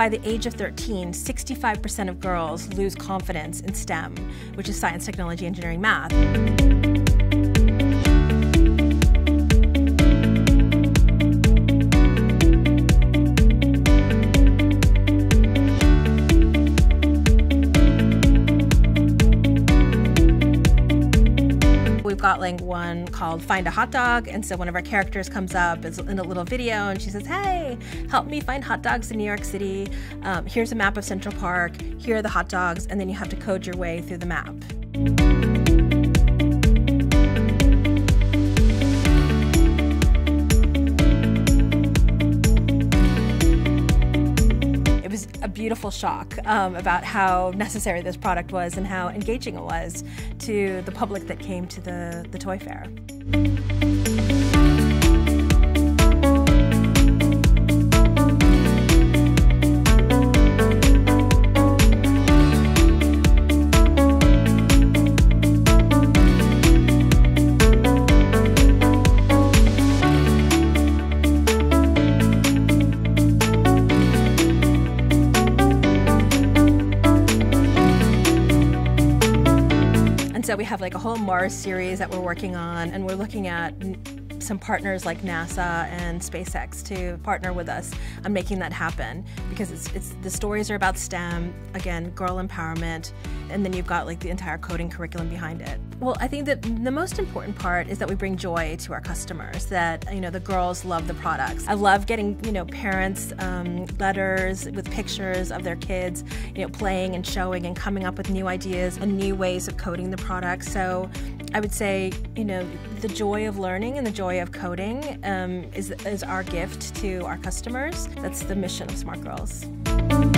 by the age of 13, 65% of girls lose confidence in STEM, which is science, technology, engineering, math. We've got like one called Find a Hot Dog, and so one of our characters comes up in a little video and she says, hey, help me find hot dogs in New York City. Here's a map of Central Park, here are the hot dogs, and then you have to code your way through the map. It was a beautiful shock about how necessary this product was and how engaging it was to the public that came to the toy fair. So we have like a whole Mars series that we're working on, and we're looking at some partners like NASA and SpaceX to partner with us on making that happen, because the stories are about STEM, again, girl empowerment, and then you've got like the entire coding curriculum behind it. Well, I think that the most important part is that we bring joy to our customers, that, you know, the girls love the products. I love getting, you know, parents letters with pictures of their kids, you know, playing and showing and coming up with new ideas and new ways of coding the products. So I would say, you know, the joy of learning and the joy of coding is our gift to our customers. That's the mission of SmartGurlz.